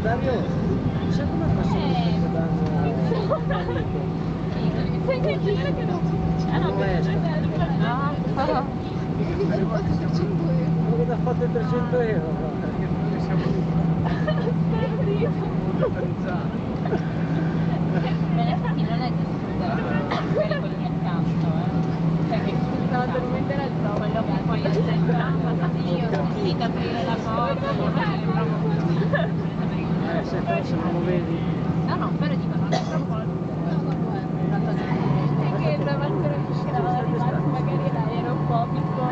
Dario, chissà come possono amico. Sai che che non c'è? Non resta. Quello che ti ha fatto i 300 euro. Ma in effetti non è quello con il accanto, cioè che stava totalmente alto, quello che poi è finita aprire la porta, Se forse non lo vedi. no, però dico, non è troppo che davanti alla piscina magari l'aeropobico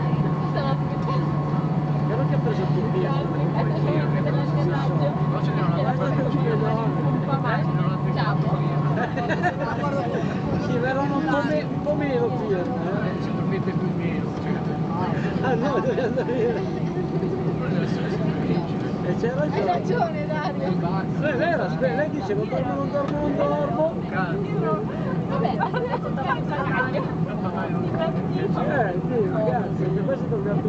stava aspettando. Quello che ha preso il turbino. Sì, erano un po' meno qui. Sicuramente più meno. Ah no, devi andare via. E c'è ragione. Hai ragione, Dario. È vero, aspetta, lei dice non dormo. Vabbè, adesso sta facendo Sì, ragazzi, che poi si dovrebbe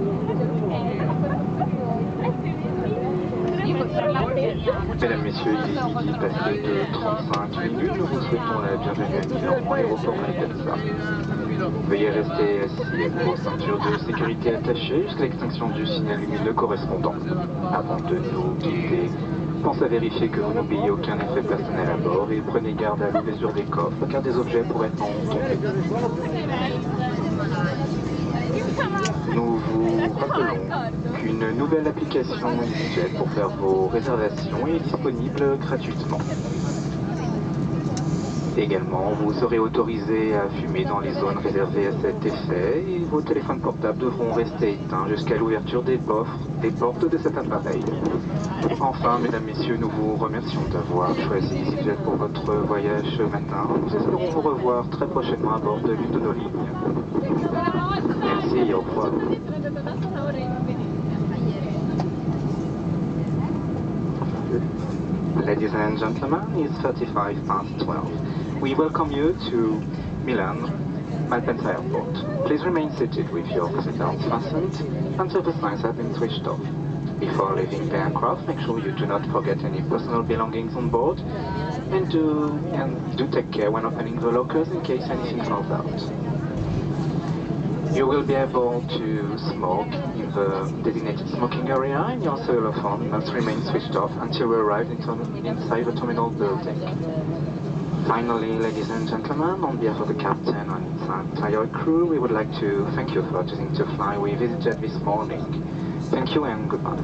Mesdames, Messieurs, il est passé de 35 minutes. Nous vous souhaitons la bienvenue à Milan, aéroport Malpensa. Veuillez rester assis avec vos ceintures de sécurité attachées jusqu'à l'extinction du signal lumineux correspondant. Avant de nous quitter, pensez à vérifier que vous n'oubliez aucun effet personnel à bord et prenez garde à l'ouverture des coffres car des objets pourraient en tomber. Nous vous rappelons qu'une nouvelle application EasyJet pour faire vos réservations est disponible gratuitement. Également, vous serez autorisé à fumer dans les zones réservées à cet effet et vos téléphones portables devront rester éteints jusqu'à l'ouverture des portes de cet appareil. Enfin, mesdames, messieurs, nous vous remercions d'avoir choisi EasyJet pour votre voyage ce matin. Nous espérons vous revoir très prochainement à bord de l'une de nos lignes. Merci, au revoir. Ladies and gentlemen, it's 35 past 12. We welcome you to Milan, Malpensa Airport. Please remain seated with your seatbelts fastened until the signs have been switched off. Before leaving the aircraft, make sure you do not forget any personal belongings on board and do take care when opening the lockers in case anything falls out. You will be able to smoke in the designated smoking area and your cellular phone must remain switched off until you arrive inside the terminal building. Finally, ladies and gentlemen, on behalf of the captain and its entire crew, we would like to thank you for choosing to fly with EasyJet this morning. Thank you and goodbye.